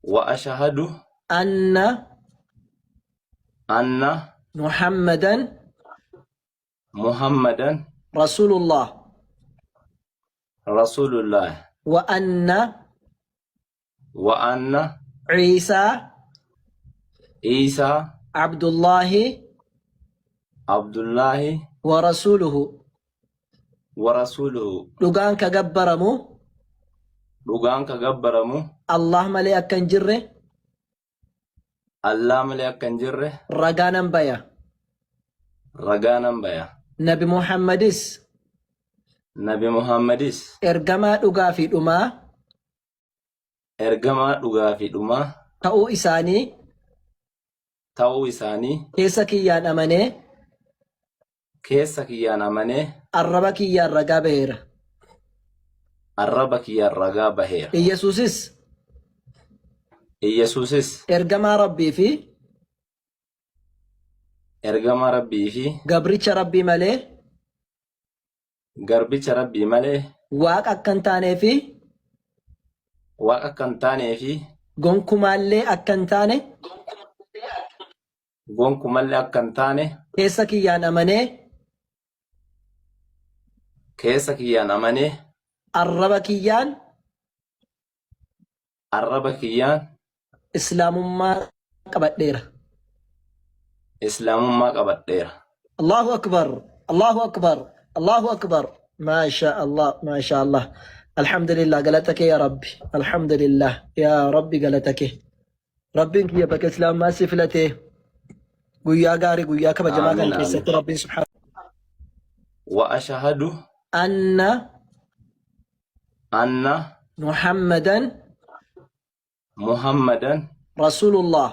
وأشهد أن أن محمدا محمدا رسول الله رسول الله وأن عيسى عيسى عبد الله عبد الله ورسوله ورسوله لغان كجبرمو dhugaan ka gabbaramu الله ملي أكن جره Allah malee akka hin jirre رجانا بيا ragaanan baya. نبي محمدس Nabi Muhammadis ergamaa dhugaa fi dhumaa ergamaa dhugaa fi dhumaa ta'uu isaanii ta'uu isaanii keessa kiyyaan amanee keessa kiyyaan amanee arraba kiyyaan ragaa baheera. arraba kiyyaan ragaa baheera. Iyyasuusis ergamaa rabbii fi gabricha rabbii malee garbicha rabbii malee waaqa akka hin taanee fi waaqa akka hin taanee fi gonkumaallee akka hin taane gonkumallee akka hin taane keessa kiyyaan amanee arraba kiyyaan islaamummaa qabadheera. Allahu akbar, Allahu akbar, Allahu akbar. ما شاء الله ما شاء الله. الحمد لله قالتك يا ربي، الحمد لله يا ربي قالتك ربي يا بك اسلام ما سفلته قويا قاري قويا كما جماعة كيسة ربي سبحانه. وأشهد أن محمدا رسول الله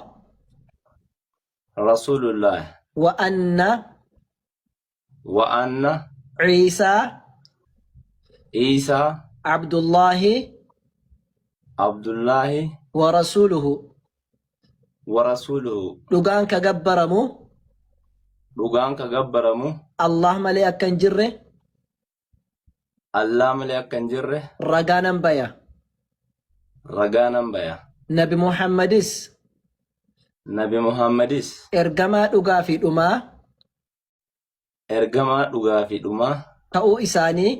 وأن عيسى عبد الله ورسوله لغان كجبرمو الله ملي أكن جره رجانا بيا نبي محمدس ergamaa dhugaa fi dhumaa ta'uu isaanii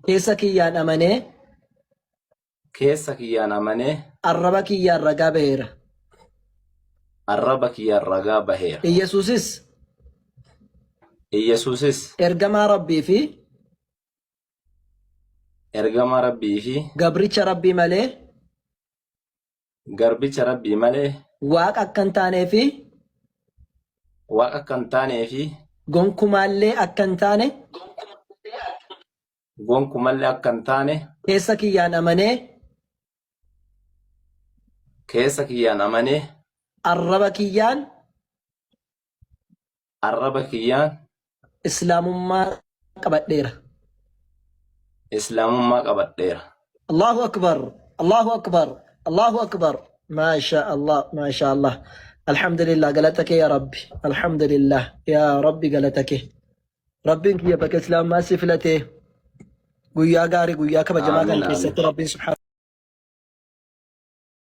keessa kiyyaan amanee arraba kiyyaan ragaa baheera. Iyyasuusis ergamaa rabbii fi gabricha rabbii malee waaqa akka hin taanee fi gonkumaallee akka hin taane keessa kiyyaan amanee arraba kiyyaan islaamummaa qabadheera. Allahu akbar, Allahu akbar, Allahu akbar. ما شاء الله ما شاء الله. الحمد لله قالتك يا ربي، الحمد لله يا ربي قالتك ربي يا بك اسلام ما سفلته قويا قاري قويا كما جماعة كيسة ربي سبحانه.